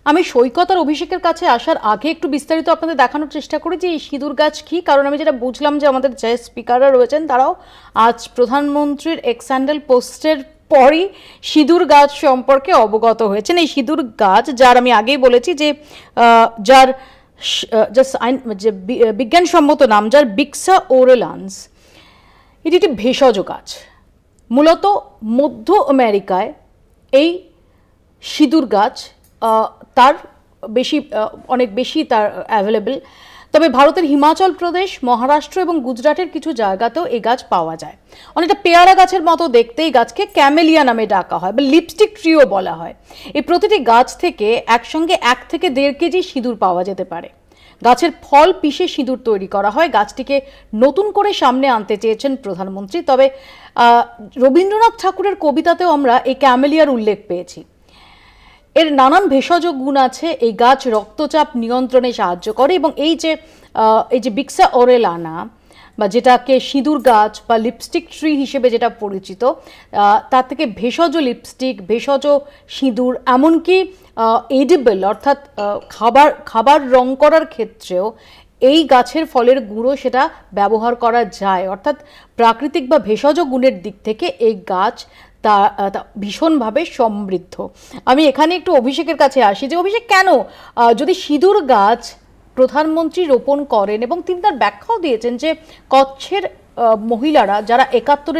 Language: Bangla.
আমি সৈকত আর অভিষেকের কাছে আসার আগে একটু বিস্তারিত আপনাদের দেখানোর চেষ্টা করি যে এই সিঁদুর গাছ কি, কারণ আমি যেটা বুঝলাম যে আমাদের যে স্পিকাররা রয়েছেন তারাও আজ প্রধানমন্ত্রীর এক্স হ্যান্ডেল পোস্টের পরই সিঁদুর গাছ সম্পর্কে অবগত হয়েছেন। এই সিঁদুর গাছ, যার আমি আগেই বলেছি যে যার যে বিজ্ঞানসম্মত নাম যার বিক্সা ওরেলান্স, এটি একটি ভেষজ গাছ। মূলত মধ্য আমেরিকায় এই সিঁদুর গাছ তার অনেক বেশি তার অ্যাভেলেবল। তবে ভারতের হিমাচল প্রদেশ, মহারাষ্ট্র এবং গুজরাটের কিছু জায়গাতেও এই গাছ পাওয়া যায়। অনেকটা পেয়ারা গাছের মতো দেখতে এই গাছকে ক্যামেলিয়া নামে ডাকা হয় বা লিপস্টিক ট্রিও বলা হয়। এই প্রতিটি গাছ থেকে একসঙ্গে 1 থেকে 1.5 কেজি সিঁদুর পাওয়া যেতে পারে। গাছের ফল পিষে সিঁদুর তৈরি করা হয়। গাছটিকে নতুন করে সামনে আনতে চেয়েছেন প্রধানমন্ত্রী। তবে রবীন্দ্রনাথ ঠাকুরের কবিতাতেও আমরা এই ক্যামেলিয়ার উল্লেখ পেয়েছি। এর নানান ভেষজ গুণ আছে। এই গাছ রক্তচাপ নিয়ন্ত্রণে সাহায্য করে এবং এই যে বিক্সা ওরেলানা বা যেটাকে সিঁদুর গাছ বা লিপস্টিক ট্রি হিসেবে যেটা পরিচিত, তার থেকে ভেষজ লিপস্টিক, ভেষজ সিঁদুর, এমনকি এডিবল অর্থাৎ খাবার রং করার ক্ষেত্রেও এই গাছের ফলের গুঁড়ো সেটা ব্যবহার করা যায়। অর্থাৎ প্রাকৃতিক বা ভেষজ গুণের দিক থেকে এই গাছ তা ভীষণভাবে সমৃদ্ধ। আমি এখানে একটু অভিষেকের কাছে আসি যে অভিষেক, কেন যদি সিঁদুর গাছ প্রধানমন্ত্রী রোপণ করেন, এবং তিনি তার ব্যাখ্যাও দিয়েছেন যে কচ্ছের মহিলারা যারা 71